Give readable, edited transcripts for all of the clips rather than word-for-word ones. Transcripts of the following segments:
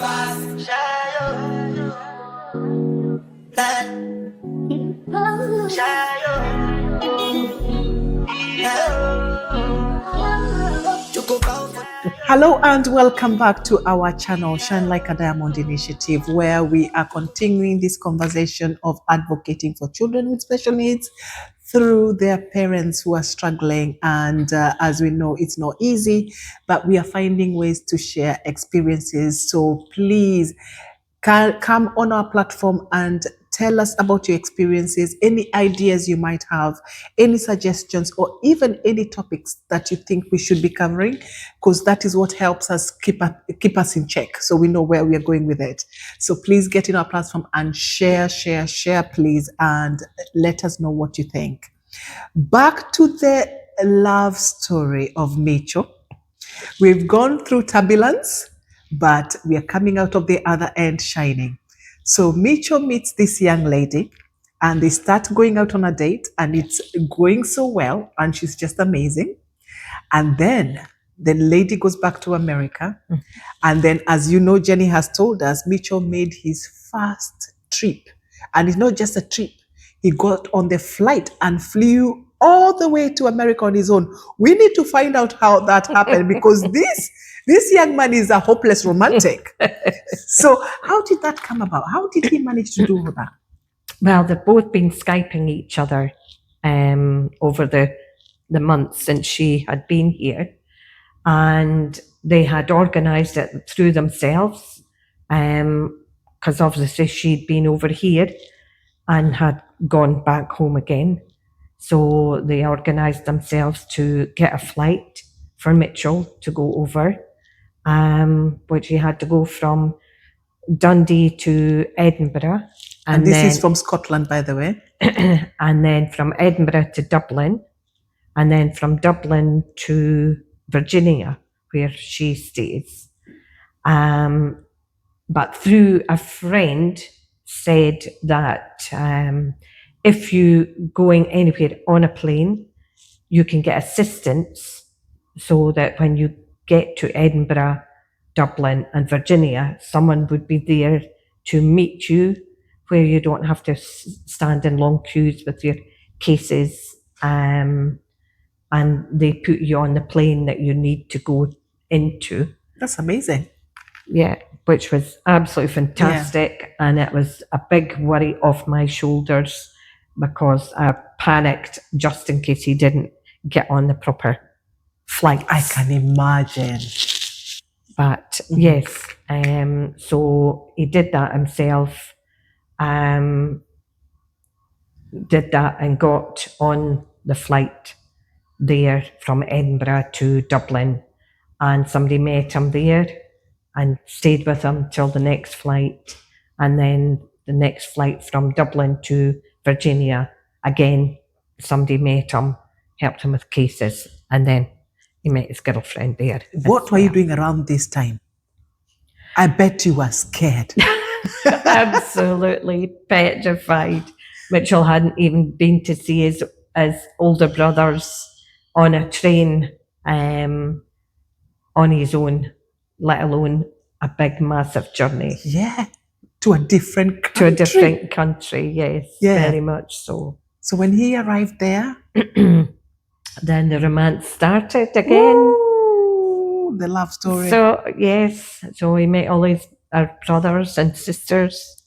Hello and welcome back to our channel, Shine Like a Diamond Initiative, where we are continuing this conversation of advocating for children with special needs through their parents who are struggling. And as we know, it's not easy, but we are finding ways to share experiences. So please come on our platform and tell us about your experiences, any ideas you might have, any suggestions, or even any topics that you think we should be covering, because that is what helps us keep us in check, so we know where we are going with it. So please get in our platform and share, please, and let us know what you think. Back to the love story of Micho. We've gone through turbulence, but we are coming out of the other end shining. So Micho meets this young lady and they start going out on a date and it's going so well and she's just amazing. And then the lady goes back to America. And then, as you know, Jenny has told us, Micho made his first trip. And it's not just a trip. He got on the flight and flew all the way to America on his own. We need to find out how that happened because this young man is a hopeless romantic. So how did that come about? How did he manage to do that? Well, they've both been Skyping each other over the months since she had been here. And they had organised it through themselves because obviously she'd been over here and had gone back home again. So they organised themselves to get a flight for Mitchell to go over, which he had to go from Dundee to Edinburgh. And this is from Scotland, by the way. And then from Edinburgh to Dublin, and then from Dublin to Virginia, where she stays. But through a friend said that if you going anywhere on a plane, you can get assistance so that when you get to Edinburgh, Dublin and Virginia, someone would be there to meet you where you don't have to stand in long queues with your cases, and they put you on the plane that you need to go into. That's amazing. Yeah, which was absolutely fantastic. Yeah. And it was a big worry off my shoulders because I panicked just in case he didn't get on the proper flight. I can imagine. But yes, so he did that himself, did that and got on the flight there from Edinburgh to Dublin, and somebody met him there and stayed with him till the next flight, and then the next flight from Dublin to Virginia, again somebody met him, helped him with cases, and then he met his girlfriend there. What were you doing around this time? I bet you were scared. Absolutely petrified. Mitchell hadn't even been to see his older brothers on a train on his own, let alone a big, massive journey. Yeah, to a different country. To a different country, yes, very much so. So when he arrived there, then the romance started again. Ooh, the love story. So yes, so he met all his brothers and sisters,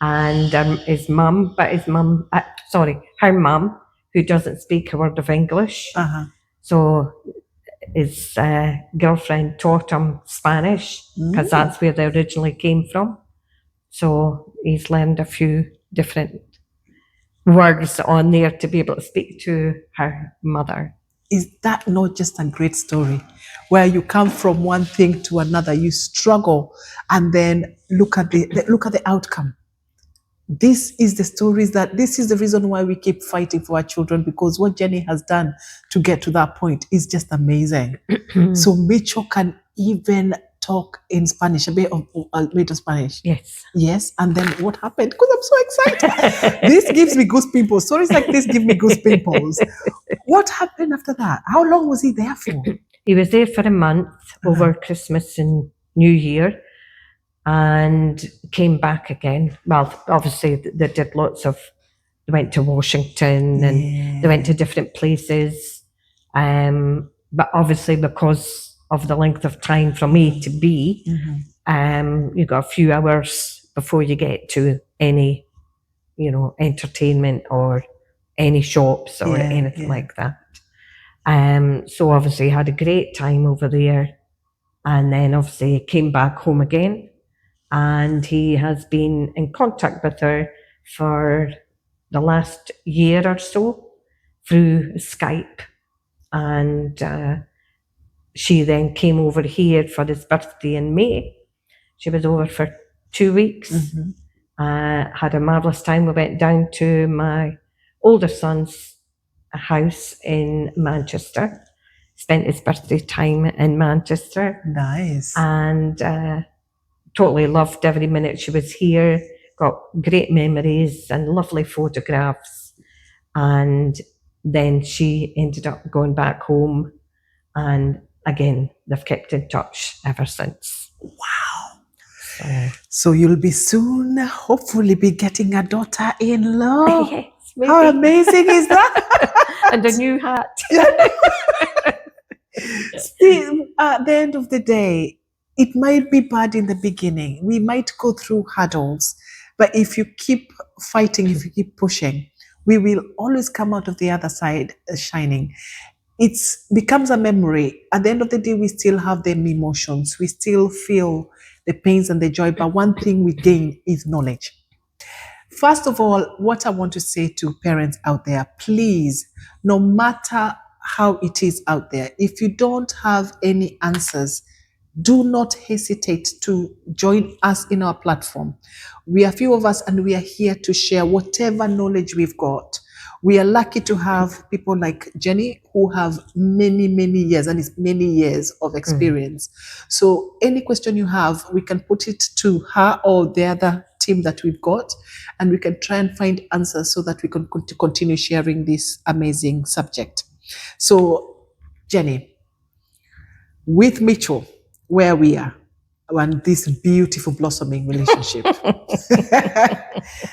and his mum, but her mum, who doesn't speak a word of English. So his girlfriend taught him Spanish because that's where they originally came from. So he's learned a few different words on there to be able to speak to her mother. Is that not just a great story where you come from one thing to another, you struggle, and then look at the outcome? This is the reason why we keep fighting for our children, because what Jenny has done to get to that point is just amazing. So Micho can even talk in Spanish, a bit of Spanish. Yes. Yes. And then what happened? Because I'm so excited. This gives me goose pimples. Stories like this give me goose pimples. What happened after that? How long was he there for? He was there for a month over Christmas and New Year. and came back again. Well, obviously they did lots of. They went to Washington and they went to different places, but obviously because of the length of time from A to B, you got a few hours before you get to any, entertainment or any shops or anything like that. So obviously had a great time over there, and then obviously came back home again, and he has been in contact with her for the last year or so through Skype, and she then came over here for his birthday in May. She was over for 2 weeks. Had a marvellous time. We went down to my older son's house in Manchester, spent his birthday time in Manchester. Nice. And totally loved every minute she was here. Got great memories and lovely photographs. And then she ended up going back home. And again, they've kept in touch ever since. Wow. So you'll be soon, hopefully, be getting a daughter-in-law. Yes, maybe. How amazing is that? And a new hat. Still, at the end of the day, it might be bad in the beginning. We might go through hurdles, but if you keep fighting, if you keep pushing, we will always come out of the other side shining. It becomes a memory. At the end of the day, we still have them emotions. We still feel the pains and the joy, but one thing we gain is knowledge. First of all, what I want to say to parents out there, please, no matter how it is out there, if you don't have any answers, do not hesitate to join us in our platform. We are few of us and we are here to share whatever knowledge we've got. We are lucky to have people like Jenny who have many, many years, and it's many years of experience. So any question you have, we can put it to her or the other team that we've got, and we can try and find answers so that we can continue sharing this amazing subject. So, Jenny, with Mitchell, where we are, and this beautiful blossoming relationship.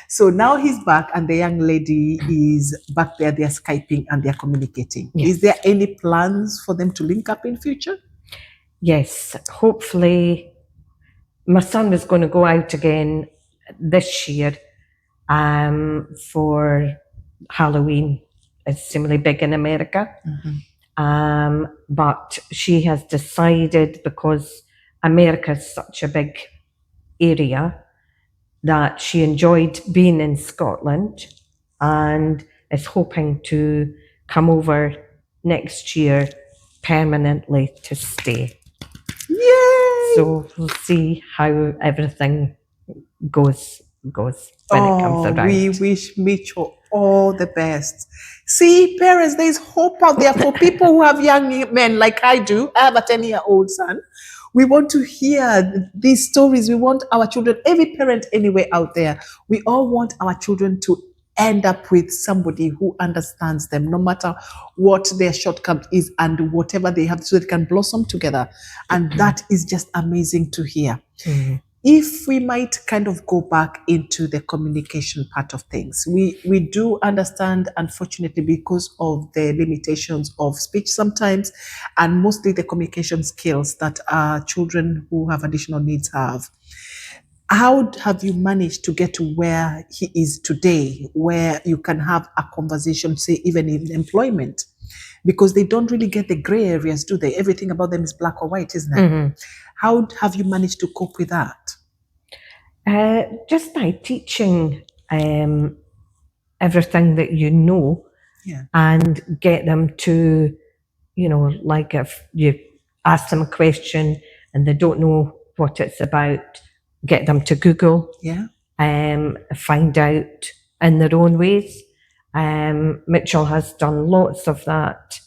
So now he's back, and the young lady is back there. They're Skyping and they're communicating. Yes. Is there any plans for them to link up in future? Yes, hopefully. My son was going to go out again this year for Halloween. It's similarly big in America. But she has decided, because America is such a big area, that she enjoyed being in Scotland and is hoping to come over next year permanently to stay. Yay! So we'll see how everything goes when it comes around. We wish Mitchell all the best. See, parents, there's hope out there for people who have young men like I do. I have a 10-year-old son. We want to hear these stories. We want our children, every parent anywhere out there, we all want our children to end up with somebody who understands them, no matter what their shortcomings is and whatever they have, so they can blossom together. And that is just amazing to hear. If we might kind of go back into the communication part of things, we do understand, unfortunately, because of the limitations of speech sometimes, and mostly the communication skills that our children who have additional needs have. How have you managed to get to where he is today, where you can have a conversation, say, even in employment? Because they don't really get the gray areas, do they? Everything about them is black or white, isn't it? How have you managed to cope with that? Just by teaching everything that you know, and get them to, like if you ask them a question and they don't know what it's about, get them to Google, find out in their own ways. Mitchell has done lots of that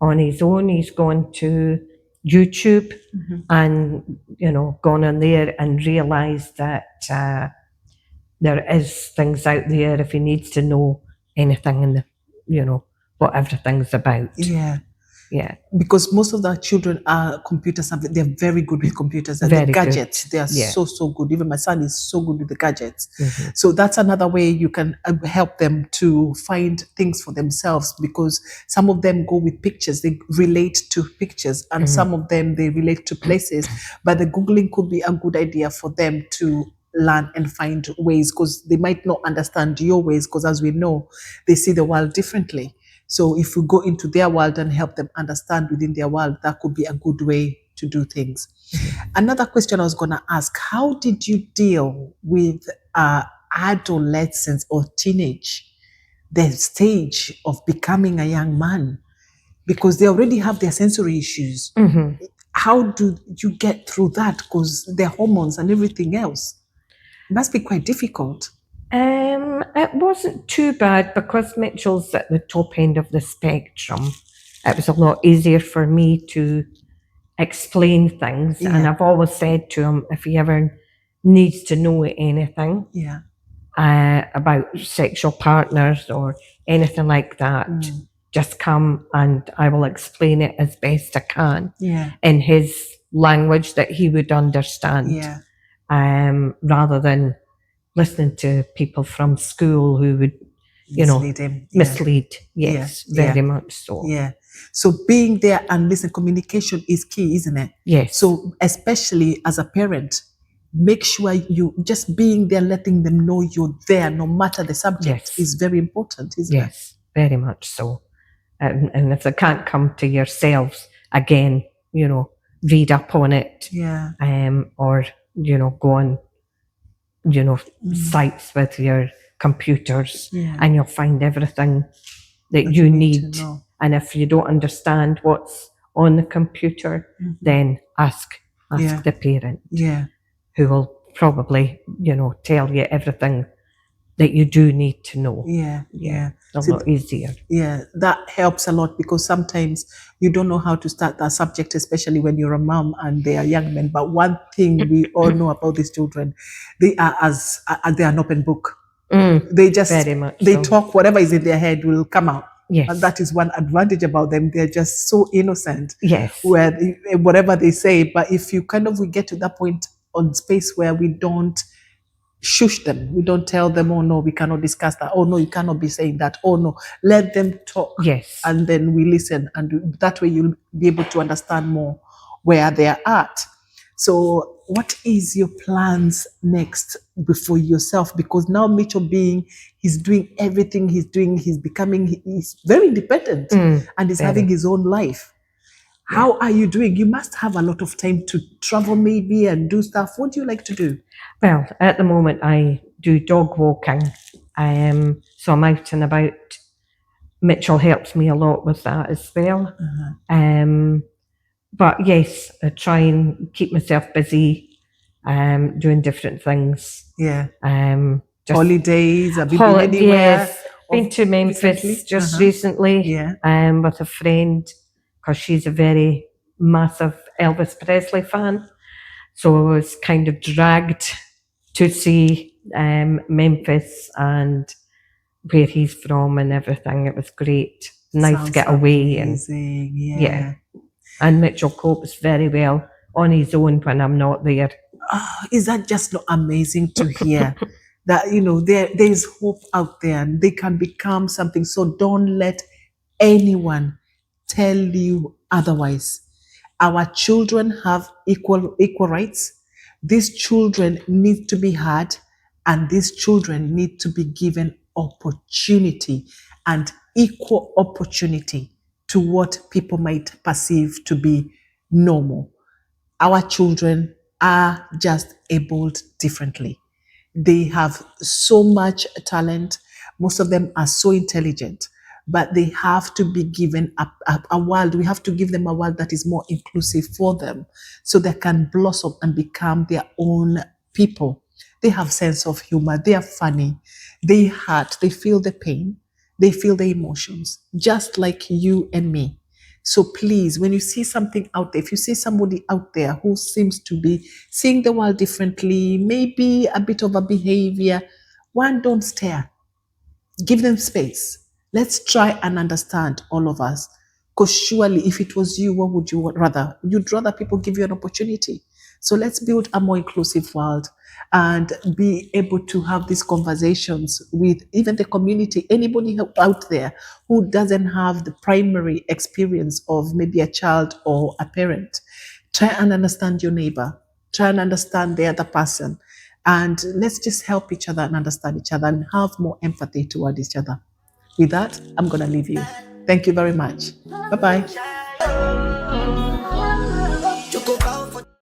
on his own. He's gone to YouTube and gone on there and realised that there is things out there if he needs to know anything in the what everything's about. Yeah. Yeah. because most of the children are computer savvy. They're very good with computers and the Very good. gadgets. They are Yeah. so good. Even my son is so good with the gadgets. Mhm. So that's another way you can help them to find things for themselves, because some of them go with pictures. They relate to pictures, and some of them they relate to places. But the Googling could be a good idea for them to learn and find ways, because they might not understand your ways, because as we know, they see the world differently. So if we go into their world and help them understand within their world, that could be a good way to do things. Another question I was going to ask: how did you deal with adolescence or teenage, the stage of becoming a young man? Because they already have their sensory issues. How do you get through that? Because their hormones and everything else. It must be quite difficult. It wasn't too bad because Mitchell's at the top end of the spectrum. It was a lot easier for me to explain things, and Yeah. I've always said to him if he ever needs to know anything Yeah. about sexual partners or anything like that, just come and I will explain it as best I can Yeah. in his language that he would understand, Yeah. rather than listening to people from school who would, Mislead him. Yeah. mislead. Yes, Yeah. very much so. Yeah. So being there and listen, communication is key, isn't it? Yes. So especially as a parent, make sure you just being there, letting them know you're there, no matter the subject, Yes. is very important, isn't it? Yes, very much so. And if they can't come to yourselves, again, read up on it, Yeah. or go on, sites with your computers, Yeah. and you'll find everything that That you you need to need. know. And if you don't understand what's on the computer, then ask Yeah. the parent, Yeah. who will probably, tell you everything that you do need to know. Yeah. Yeah. A See, lot easier. yeah, that helps a lot, because sometimes you don't know how to start that subject, especially when you're a mom and they are young men. But one thing we all know about these children, they are they are an open book. They just Very much they so. talk, whatever is in their head will come out. Yes. And that is one advantage about them. They're just so innocent. Yes. Where whatever they say, but if you kind of we get to that point on space where we don't shush them. We don't tell them, oh no, we cannot discuss that. Oh no, you cannot be saying that. Oh no, let them talk. Yes. And then we listen. And that way you'll be able to understand more where they're at. So what is your plans next before yourself? Because now Mitchell he's doing everything he's doing. He's very independent and he's having his own life. How are you doing? You must have a lot of time to travel maybe and do stuff. What do you like to do? Well, at the moment, I do dog walking, so I'm out and about. Mitchell helps me a lot with that as well. But yes, I try and keep myself busy, doing different things. Yeah. Just Holidays? Have you been anywhere? Yes, been to Memphis recently? just recently. Yeah. With a friend, because she's a very massive Elvis Presley fan. So I was kind of dragged to see Memphis and where he's from and everything. It was great. Nice to get away. Amazing. Yeah. And Mitchell copes very well on his own when I'm not there. Is that just not amazing to hear? That there's hope out there and they can become something. So don't let anyone tell you otherwise. Our children have equal rights. These children need to be heard, and these children need to be given opportunity and equal opportunity to what people might perceive to be normal. Our children are just abled differently. They have so much talent. Most of them are so intelligent, but they have to be given a world. We have to give them a world that is more inclusive for them so they can blossom and become their own people. They have sense of humor. They are funny. They hurt. They feel the pain. They feel the emotions, just like you and me. So please, when you see something out there, if you see somebody out there who seems to be seeing the world differently, maybe a bit of a behavior, one, don't stare. Give them space. Let's try and understand all of us. Because surely, if it was you, what would you rather? You'd rather people give you an opportunity. So let's build a more inclusive world and be able to have these conversations with even the community, anybody out there who doesn't have the primary experience of maybe a child or a parent. Try and understand your neighbor, try and understand the other person. And let's just help each other and understand each other and have more empathy toward each other. With that, I'm going to leave you. Thank you very much. Bye bye.